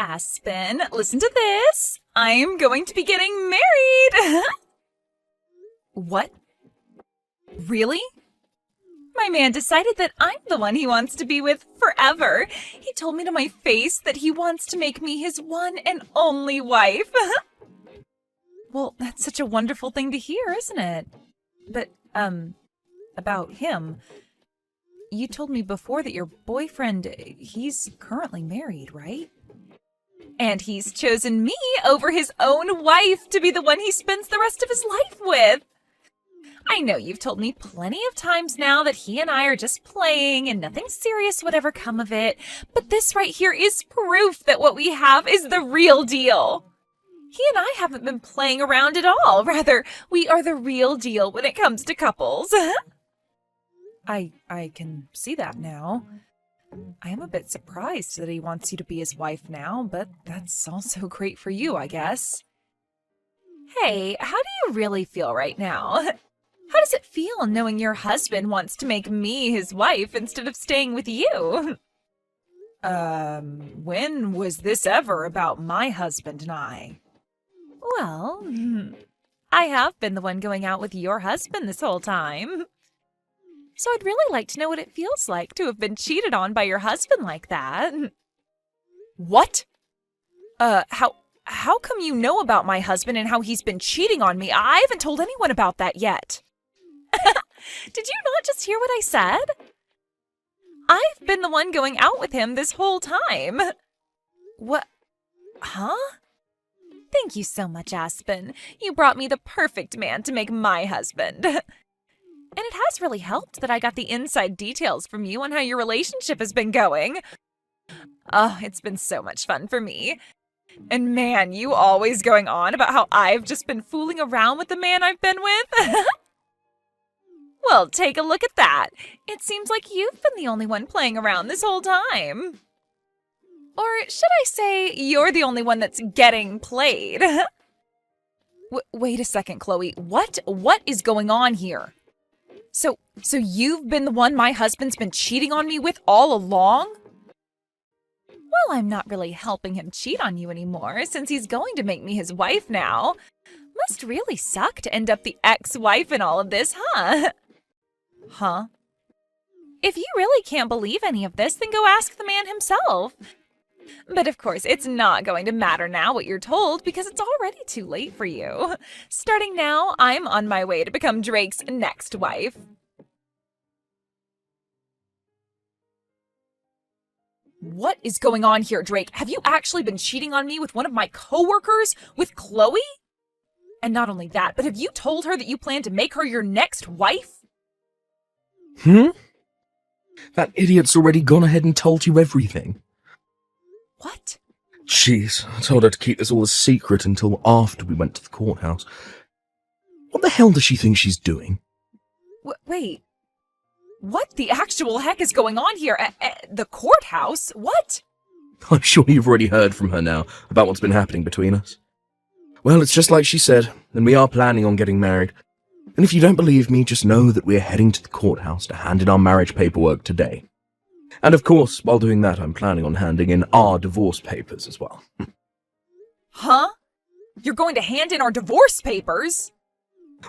Aspen, listen to this. I'm going to be getting married. What? Really? My man decided that I'm the one he wants to be with forever. He told me to my face that he wants to make me his one and only wife. Well, that's such a wonderful thing to hear, isn't it? But, about him. You told me before that your boyfriend, he's currently married, right? And he's chosen me over his own wife to be the one he spends the rest of his life with. I know you've told me plenty of times now that he and I are just playing and nothing serious would ever come of it, but this right here is proof that what we have is the real deal. He and I haven't been playing around at all. Rather, we are the real deal when it comes to couples. I can see that now. I am a bit surprised that he wants you to be his wife now, but that's also great for you, I guess. Hey, how do you really feel right now? How does it feel knowing your husband wants to make me his wife instead of staying with you? When was this ever about my husband and I? Well, I have been the one going out with your husband this whole time. So I'd really like to know what it feels like to have been cheated on by your husband like that. What? How come you know about my husband and how he's been cheating on me? I haven't told anyone about that yet. Did you not just hear what I said? I've been the one going out with him this whole time. What? Huh? Thank you so much, Aspen. You brought me the perfect man to make my husband. And it has really helped that I got the inside details from you on how your relationship has been going. Oh, it's been so much fun for me. And man, you always going on about how I've just been fooling around with the man I've been with. Well, take a look at that. It seems like you've been the only one playing around this whole time. Or should I say, you're the only one that's getting played. Wait a second, Chloe. What is going on here? So you've been the one my husband's been cheating on me with all along? Well, I'm not really helping him cheat on you anymore, since he's going to make me his wife now. Must really suck to end up the ex-wife in all of this, huh? Huh? If you really can't believe any of this, then go ask the man himself. But of course, it's not going to matter now what you're told, because it's already too late for you. Starting now, I'm on my way to become Drake's next wife. What is going on here, Drake? Have you actually been cheating on me with one of my coworkers? With Chloe? And not only that, but have you told her that you plan to make her your next wife? That idiot's already gone ahead and told you everything. What? Jeez, I told her to keep this all a secret until after we went to the courthouse. What the hell does she think she's doing? Wait. What the actual heck is going on here? At the courthouse? What? I'm sure you've already heard from her now about what's been happening between us. Well, it's just like she said, and we are planning on getting married. And if you don't believe me, just know that we're heading to the courthouse to hand in our marriage paperwork today. And of course, while doing that, I'm planning on handing in our divorce papers as well. Huh? You're going to hand in our divorce papers?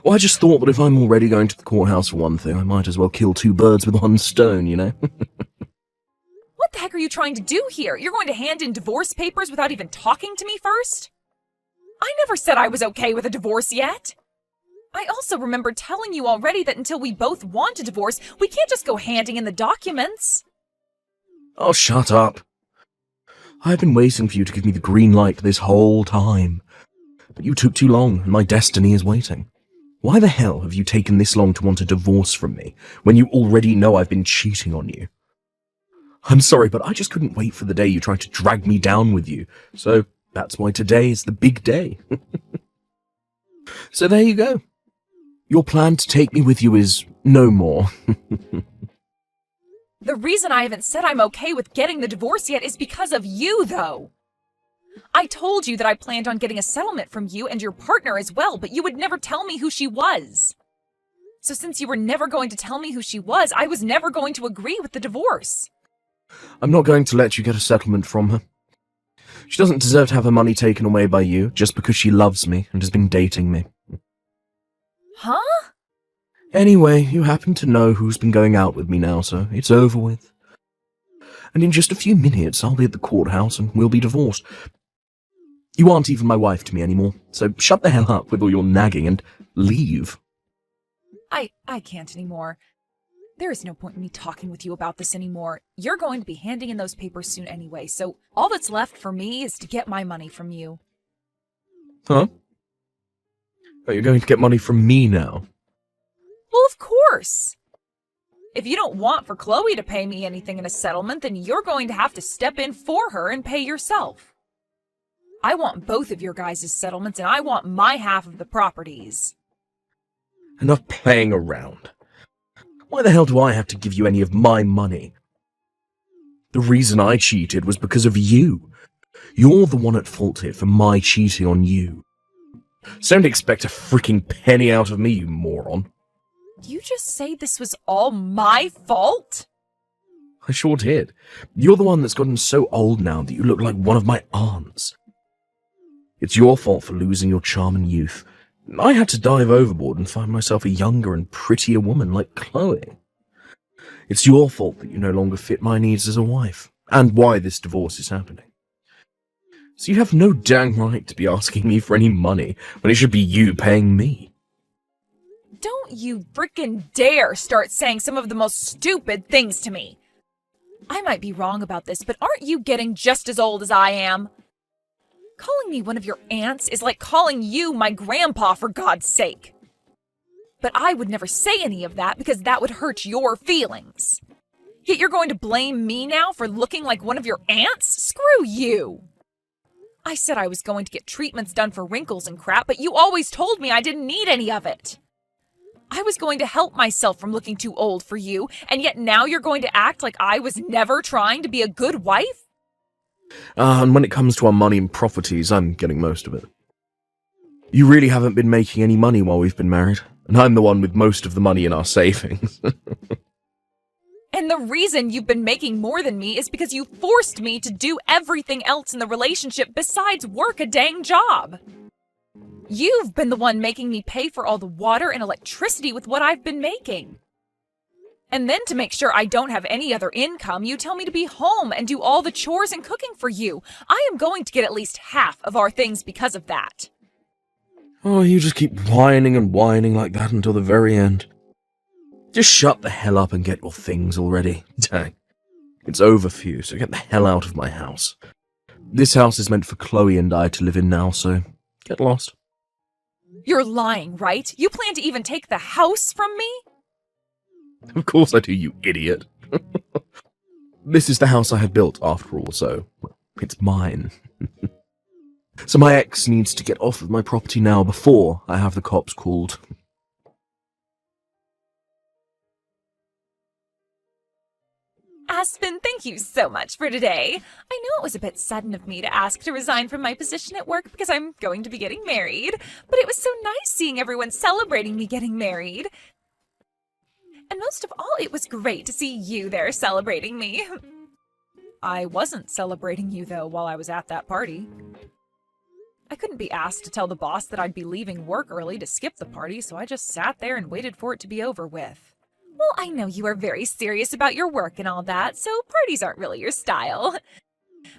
Well, I just thought that if I'm already going to the courthouse for one thing, I might as well kill two birds with one stone, you know? What the heck are you trying to do here? You're going to hand in divorce papers without even talking to me first? I never said I was okay with a divorce yet. I also remember telling you already that until we both want a divorce, we can't just go handing in the documents. Oh, shut up. I've been waiting for you to give me the green light this whole time. But you took too long, and my destiny is waiting. Why the hell have you taken this long to want a divorce from me, when you already know I've been cheating on you? I'm sorry, but I just couldn't wait for the day you tried to drag me down with you, so that's why today is the big day. So there you go. Your plan to take me with you is no more. The reason I haven't said I'm okay with getting the divorce yet is because of you, though. I told you that I planned on getting a settlement from you and your partner as well, but you would never tell me who she was. So since you were never going to tell me who she was, I was never going to agree with the divorce. I'm not going to let you get a settlement from her. She doesn't deserve to have her money taken away by you just because she loves me and has been dating me. Huh? Anyway, you happen to know who's been going out with me now, so it's over with. And in just a few minutes, I'll be at the courthouse and we'll be divorced. You aren't even my wife to me anymore, so shut the hell up with all your nagging and leave. I can't anymore. There is no point in me talking with you about this anymore. You're going to be handing in those papers soon anyway, so all that's left for me is to get my money from you. Huh? Oh, you're going to get money from me now? Well, of course. If you don't want for Chloe to pay me anything in a settlement, then you're going to have to step in for her and pay yourself. I want both of your guys' settlements, and I want my half of the properties. Enough playing around. Why the hell do I have to give you any of my money? The reason I cheated was because of you. You're the one at fault here for my cheating on you. So don't expect a freaking penny out of me, you moron. Did you just say this was all my fault? I sure did. You're the one that's gotten so old now that you look like one of my aunts. It's your fault for losing your charm and youth. I had to dive overboard and find myself a younger and prettier woman like Chloe. It's your fault that you no longer fit my needs as a wife, and why this divorce is happening. So you have no dang right to be asking me for any money when it should be you paying me. Don't you frickin' dare start saying some of the most stupid things to me. I might be wrong about this, but aren't you getting just as old as I am? Calling me one of your aunts is like calling you my grandpa, for God's sake. But I would never say any of that because that would hurt your feelings. Yet you're going to blame me now for looking like one of your aunts? Screw you! I said I was going to get treatments done for wrinkles and crap, but you always told me I didn't need any of it. I was going to help myself from looking too old for you, and yet now you're going to act like I was never trying to be a good wife? And when it comes to our money and properties, I'm getting most of it. You really haven't been making any money while we've been married, and I'm the one with most of the money in our savings. And the reason you've been making more than me is because you forced me to do everything else in the relationship besides work a dang job. You've been the one making me pay for all the water and electricity with what I've been making. And then to make sure I don't have any other income, you tell me to be home and do all the chores and cooking for you. I am going to get at least half of our things because of that. Oh, you just keep whining and whining like that until the very end. Just shut the hell up and get your things already. Dang. It's over for you, so get the hell out of my house. This house is meant for Chloe and I to live in now, so get lost. You're lying, right? You plan to even take the house from me? Of course I do, you idiot. This is the house I have built, after all, so it's mine. So my ex needs to get off of my property now before I have the cops called. Aspen, thank you so much for today. I know it was a bit sudden of me to ask to resign from my position at work because I'm going to be getting married, but it was so nice seeing everyone celebrating me getting married. And most of all, it was great to see you there celebrating me. I wasn't celebrating you, though, while I was at that party. I couldn't be asked to tell the boss that I'd be leaving work early to skip the party, so I just sat there and waited for it to be over with. Well, I know you are very serious about your work and all that, so parties aren't really your style.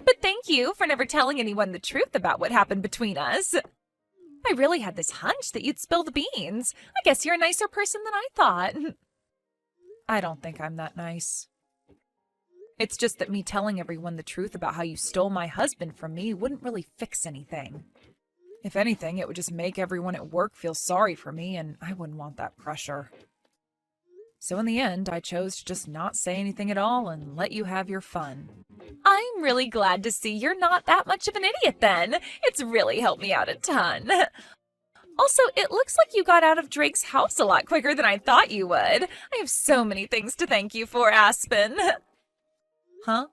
But thank you for never telling anyone the truth about what happened between us. I really had this hunch that you'd spill the beans. I guess you're a nicer person than I thought. I don't think I'm that nice. It's just that me telling everyone the truth about how you stole my husband from me wouldn't really fix anything. If anything, it would just make everyone at work feel sorry for me, and I wouldn't want that pressure. So in the end, I chose to just not say anything at all and let you have your fun. I'm really glad to see you're not that much of an idiot then. It's really helped me out a ton. Also, it looks like you got out of Drake's house a lot quicker than I thought you would. I have so many things to thank you for, Aspen. Huh?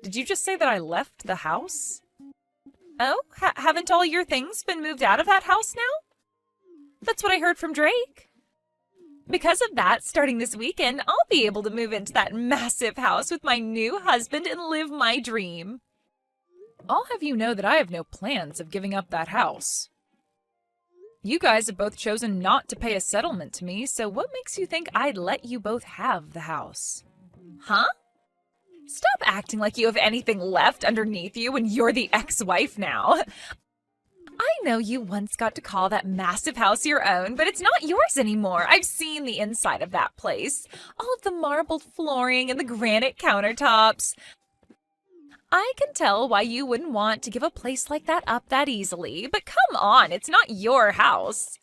Did you just say that I left the house? Oh, haven't all your things been moved out of that house now? That's what I heard from Drake. Because of that, starting this weekend, I'll be able to move into that massive house with my new husband and live my dream. I'll have you know that I have no plans of giving up that house. You guys have both chosen not to pay a settlement to me, so what makes you think I'd let you both have the house? Huh? Stop acting like you have anything left underneath you when you're the ex-wife now. I know you once got to call that massive house your own, but it's not yours anymore. I've seen the inside of that place. All of the marbled flooring and the granite countertops. I can tell why you wouldn't want to give a place like that up that easily, but come on, it's not your house.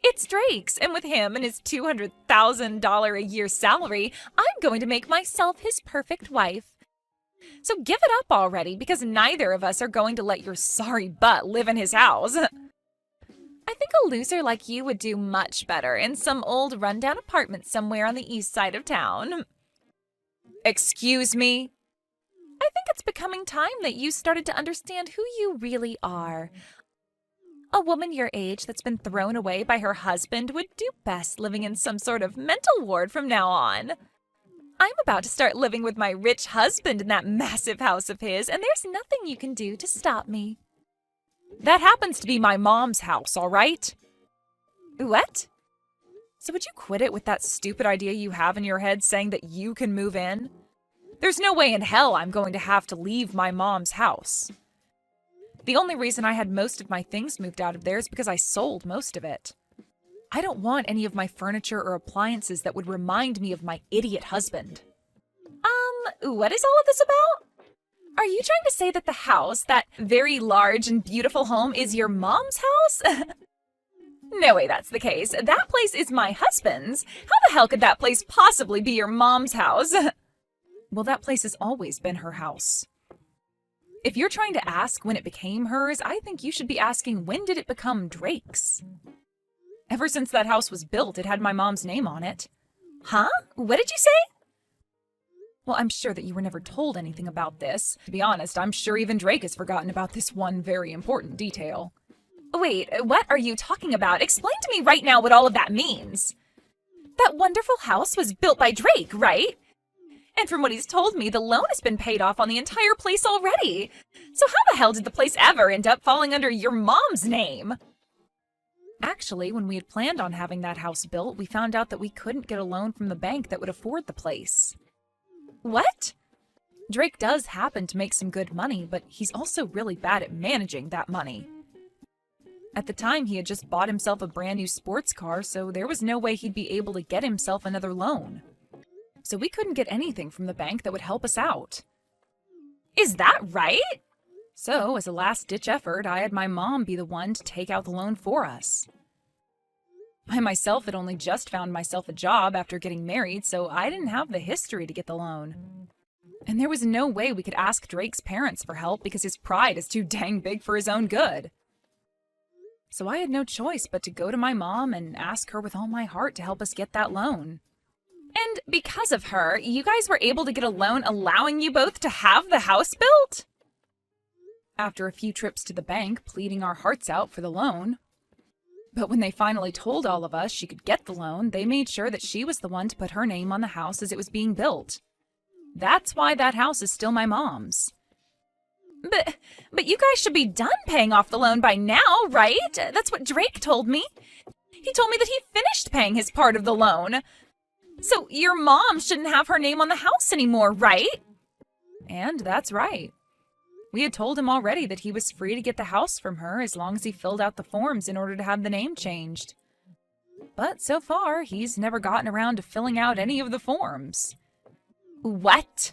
It's Drake's, and with him and his $200,000 a year salary, I'm going to make myself his perfect wife. So give it up already, because neither of us are going to let your sorry butt live in his house. I think a loser like you would do much better in some old rundown apartment somewhere on the east side of town. Excuse me? I think it's becoming time that you started to understand who you really are. A woman your age that's been thrown away by her husband would do best living in some sort of mental ward from now on. I'm about to start living with my rich husband in that massive house of his, and there's nothing you can do to stop me. That happens to be my mom's house, all right? What? So would you quit it with that stupid idea you have in your head saying that you can move in? There's no way in hell I'm going to have to leave my mom's house. The only reason I had most of my things moved out of there is because I sold most of it. I don't want any of my furniture or appliances that would remind me of my idiot husband. What is all of this about? Are you trying to say that the house, that very large and beautiful home, is your mom's house? No way that's the case. That place is my husband's. How the hell could that place possibly be your mom's house? Well, that place has always been her house. If you're trying to ask when it became hers, I think you should be asking when did it become Drake's? Ever since that house was built, it had my mom's name on it. Huh? What did you say? Well, I'm sure that you were never told anything about this. To be honest, I'm sure even Drake has forgotten about this one very important detail. Wait, what are you talking about? Explain to me right now what all of that means. That wonderful house was built by Drake, right? And from what he's told me, the loan has been paid off on the entire place already. So how the hell did the place ever end up falling under your mom's name? Actually, when we had planned on having that house built, we found out that we couldn't get a loan from the bank that would afford the place. What? Drake does happen to make some good money, but he's also really bad at managing that money. At the time, he had just bought himself a brand new sports car, so there was no way he'd be able to get himself another loan. So we couldn't get anything from the bank that would help us out. Is that right? So, as a last-ditch effort, I had my mom be the one to take out the loan for us. I myself had only just found myself a job after getting married, so I didn't have the history to get the loan. And there was no way we could ask Drake's parents for help because his pride is too dang big for his own good. So I had no choice but to go to my mom and ask her with all my heart to help us get that loan. And because of her, you guys were able to get a loan allowing you both to have the house built? After a few trips to the bank, pleading our hearts out for the loan. But when they finally told all of us she could get the loan, they made sure that she was the one to put her name on the house as it was being built. That's why that house is still my mom's. But you guys should be done paying off the loan by now, right? That's what Drake told me. He told me that he finished paying his part of the loan. So your mom shouldn't have her name on the house anymore, right? And that's right. We had told him already that he was free to get the house from her as long as he filled out the forms in order to have the name changed. But so far, he's never gotten around to filling out any of the forms. What?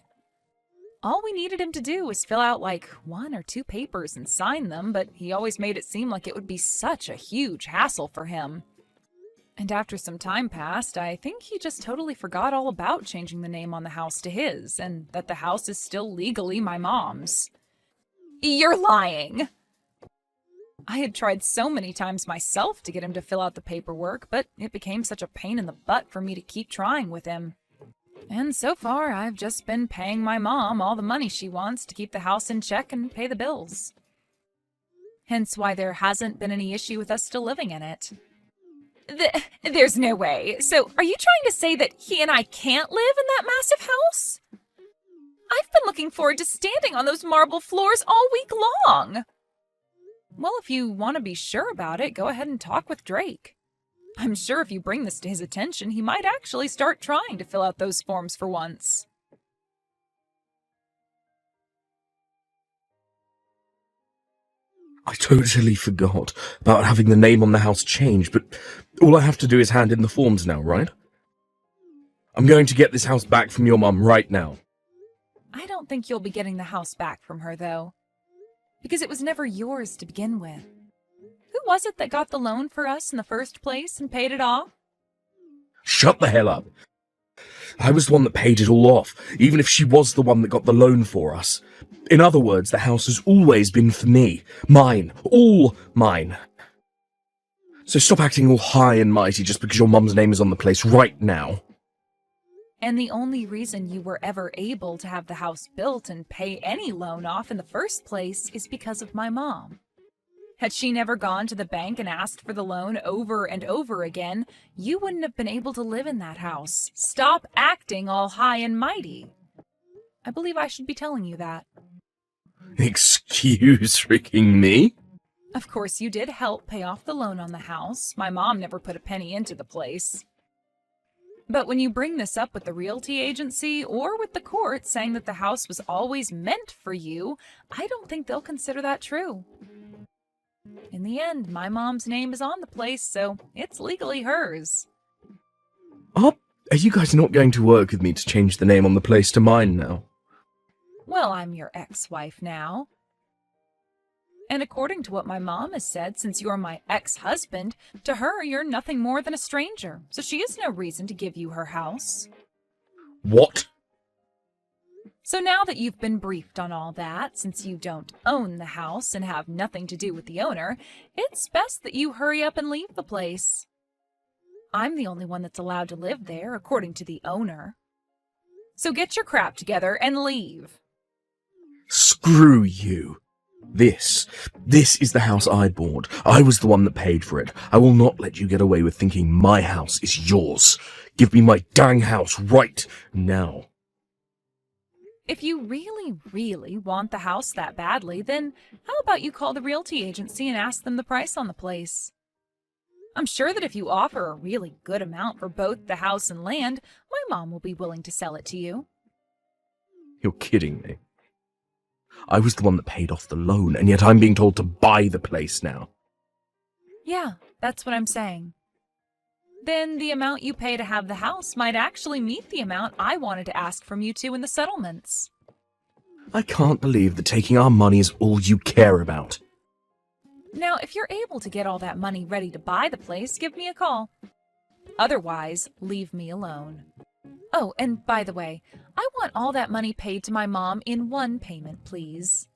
All we needed him to do was fill out like 1 or 2 papers and sign them, but he always made it seem like it would be such a huge hassle for him. And after some time passed, I think he just totally forgot all about changing the name on the house to his, and that the house is still legally my mom's. You're lying! I had tried so many times myself to get him to fill out the paperwork, but it became such a pain in the butt for me to keep trying with him. And so far, I've just been paying my mom all the money she wants to keep the house in check and pay the bills. Hence why there hasn't been any issue with us still living in it. There's no way. So, are you trying to say that he and I can't live in that massive house? I've been looking forward to standing on those marble floors all week long. Well, if you want to be sure about it, go ahead and talk with Drake. I'm sure if you bring this to his attention, he might actually start trying to fill out those forms for once. I totally forgot about having the name on the house changed, but all I have to do is hand in the forms now, right? I'm going to get this house back from your mum right now. I don't think you'll be getting the house back from her, though, because it was never yours to begin with. Who was it that got the loan for us in the first place and paid it off? Shut the hell up. I was the one that paid it all off, even if she was the one that got the loan for us. In other words, the house has always been for me. Mine. All mine. So stop acting all high and mighty just because your mum's name is on the place right now. And the only reason you were ever able to have the house built and pay any loan off in the first place is because of my mom. Had she never gone to the bank and asked for the loan over and over again, you wouldn't have been able to live in that house. Stop acting all high and mighty. I believe I should be telling you that. Excuse freaking me? Of course, you did help pay off the loan on the house. My mom never put a penny into the place. But when you bring this up with the realty agency or with the court saying that the house was always meant for you, I don't think they'll consider that true. In the end, my mom's name is on the place, so it's legally hers. Are you guys not going to work with me to change the name on the place to mine now? Well, I'm your ex-wife now. And according to what my mom has said, since you're my ex-husband, to her you're nothing more than a stranger, so she has no reason to give you her house. What? So now that you've been briefed on all that, since you don't own the house and have nothing to do with the owner, it's best that you hurry up and leave the place. I'm the only one that's allowed to live there, according to the owner. So get your crap together and leave. Screw you. This is the house I bought. I was the one that paid for it. I will not let you get away with thinking my house is yours. Give me my dang house right now. If you really, really want the house that badly, then how about you call the realty agency and ask them the price on the place? I'm sure that if you offer a really good amount for both the house and land, my mom will be willing to sell it to you. You're kidding me. I was the one that paid off the loan, and yet I'm being told to buy the place now. Yeah, that's what I'm saying. Then the amount you pay to have the house might actually meet the amount I wanted to ask from you two in the settlements. I can't believe that taking our money is all you care about. Now, if you're able to get all that money ready to buy the place, give me a call. Otherwise, leave me alone. Oh, and by the way, I want all that money paid to my mom in one payment, please.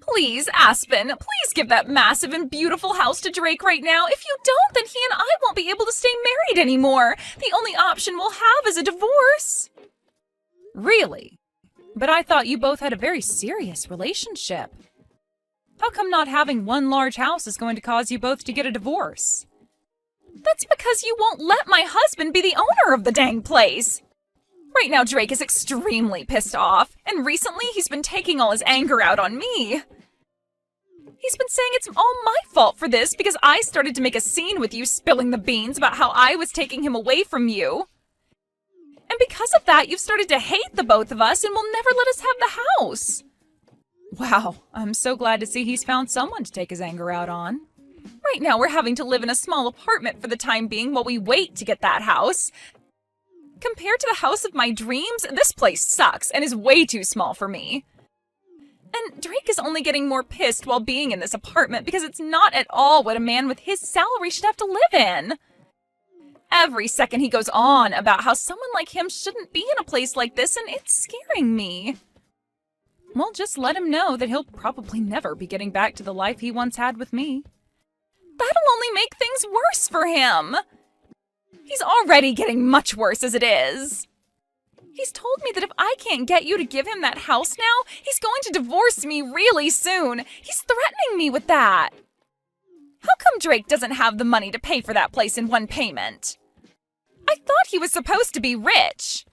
Please, Aspen, please give that massive and beautiful house to Drake right now. If you don't, then he and I won't be able to stay married anymore. The only option we'll have is a divorce. Really? But I thought you both had a very serious relationship. How come not having one large house is going to cause you both to get a divorce? That's because you won't let my husband be the owner of the dang place. Right now, Drake is extremely pissed off, and recently he's been taking all his anger out on me. He's been saying it's all my fault for this because I started to make a scene with you spilling the beans about how I was taking him away from you. And because of that, you've started to hate the both of us and will never let us have the house. Wow, I'm so glad to see he's found someone to take his anger out on. Right now, we're having to live in a small apartment for the time being while we wait to get that house. Compared to the house of my dreams, this place sucks and is way too small for me. And Drake is only getting more pissed while being in this apartment because it's not at all what a man with his salary should have to live in. Every second he goes on about how someone like him shouldn't be in a place like this, and it's scaring me. Well, just let him know that he'll probably never be getting back to the life he once had with me. That'll only make things worse for him. He's already getting much worse as it is. He's told me that if I can't get you to give him that house now, he's going to divorce me really soon. He's threatening me with that. How come Drake doesn't have the money to pay for that place in one payment? I thought he was supposed to be rich.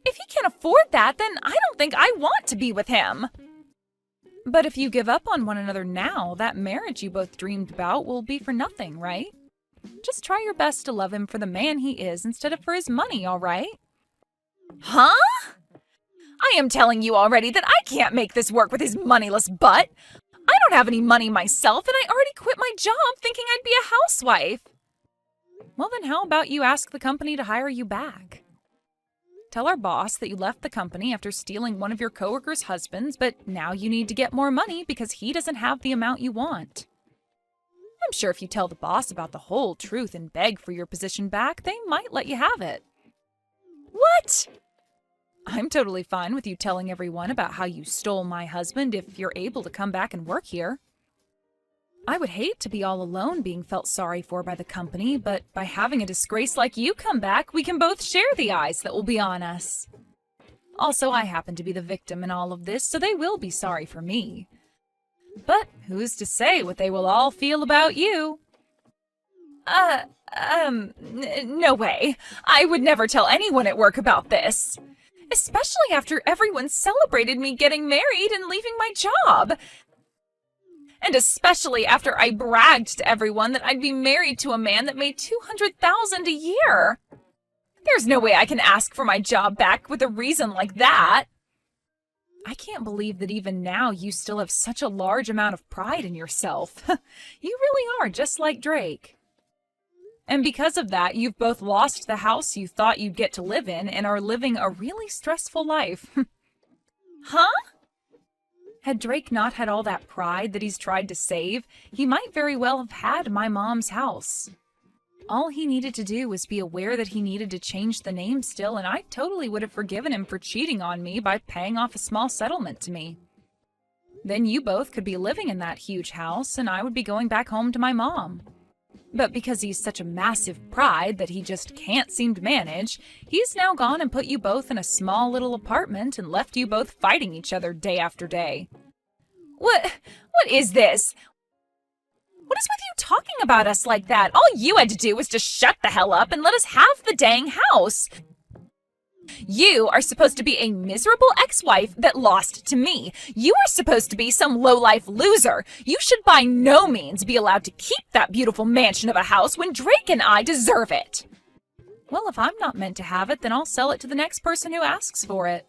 If he can't afford that, then I don't think I want to be with him. But if you give up on one another now, that marriage you both dreamed about will be for nothing, right? Just try your best to love him for the man he is instead of for his money, all right? Huh? I am telling you already that I can't make this work with his moneyless butt. I don't have any money myself, and I already quit my job thinking I'd be a housewife. Well, then how about you ask the company to hire you back? Tell our boss that you left the company after stealing one of your coworkers' husbands, but now you need to get more money because he doesn't have the amount you want. I'm sure if you tell the boss about the whole truth and beg for your position back, they might let you have it. What? I'm totally fine with you telling everyone about how you stole my husband if you're able to come back and work here. I would hate to be all alone being felt sorry for by the company, but by having a disgrace like you come back, we can both share the eyes that will be on us. Also, I happen to be the victim in all of this, so they will be sorry for me. But who's to say what they will all feel about you? No way. I would never tell anyone at work about this. Especially after everyone celebrated me getting married and leaving my job. And especially after I bragged to everyone that I'd be married to a man that made $200,000 a year. There's no way I can ask for my job back with a reason like that. I can't believe that even now you still have such a large amount of pride in yourself. You really are just like Drake. And because of that, you've both lost the house you thought you'd get to live in and are living a really stressful life. Huh? Had Drake not had all that pride that he's tried to save, he might very well have had my mom's house. All he needed to do was be aware that he needed to change the name still, and I totally would have forgiven him for cheating on me by paying off a small settlement to me. Then you both could be living in that huge house, and I would be going back home to my mom. But because he's such a massive pride that he just can't seem to manage, he's now gone and put you both in a small little apartment and left you both fighting each other day after day. What is this? What is with you talking about us like that? All you had to do was just shut the hell up and let us have the dang house. You are supposed to be a miserable ex-wife that lost to me. You are supposed to be some low-life loser. You should by no means be allowed to keep that beautiful mansion of a house when Drake and I deserve it. Well, if I'm not meant to have it, then I'll sell it to the next person who asks for it.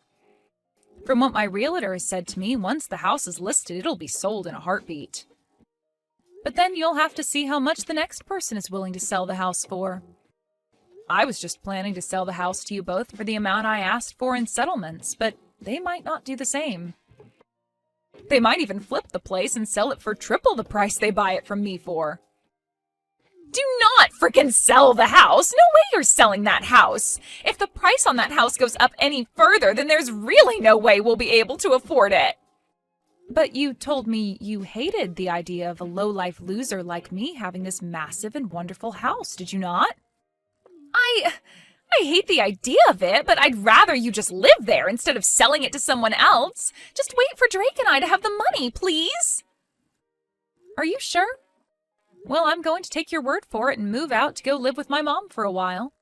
From what my realtor has said to me, once the house is listed, it'll be sold in a heartbeat. But then you'll have to see how much the next person is willing to sell the house for. I was just planning to sell the house to you both for the amount I asked for in settlements, but they might not do the same. They might even flip the place and sell it for triple the price they buy it from me for. Do not frickin' sell the house! No way you're selling that house! If the price on that house goes up any further, then there's really no way we'll be able to afford it. But you told me you hated the idea of a low-life loser like me having this massive and wonderful house, did you not? I hate the idea of it, but I'd rather you just live there instead of selling it to someone else. Just wait for Drake and I to have the money, please. Are you sure? Well, I'm going to take your word for it and move out to go live with my mom for a while.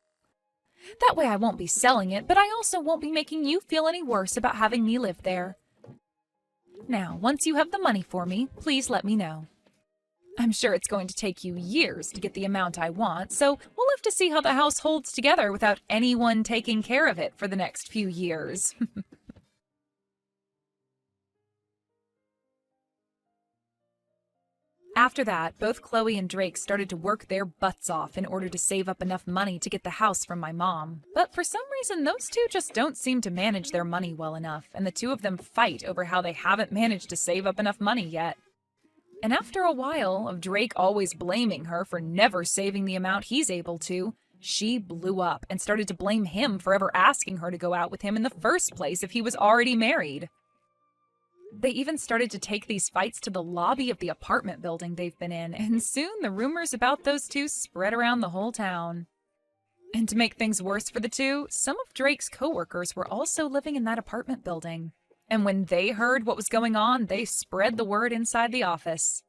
That way I won't be selling it, but I also won't be making you feel any worse about having me live there. Now, once you have the money for me, please let me know. I'm sure it's going to take you years to get the amount I want, so we'll have to see how the house holds together without anyone taking care of it for the next few years. After that, both Chloe and Drake started to work their butts off in order to save up enough money to get the house from my mom. But for some reason, those two just don't seem to manage their money well enough, and the two of them fight over how they haven't managed to save up enough money yet. And after a while of Drake always blaming her for never saving the amount he's able to, she blew up and started to blame him for ever asking her to go out with him in the first place if he was already married. They even started to take these fights to the lobby of the apartment building they've been in, and soon the rumors about those two spread around the whole town. And to make things worse for the two, some of Drake's coworkers were also living in that apartment building. And when they heard what was going on, they spread the word inside the office.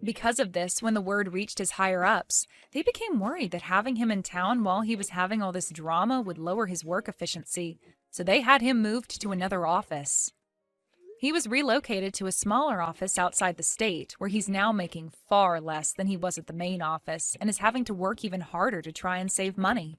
Because of this, when the word reached his higher-ups, they became worried that having him in town while he was having all this drama would lower his work efficiency, so they had him moved to another office. He was relocated to a smaller office outside the state, where he's now making far less than he was at the main office and is having to work even harder to try and save money.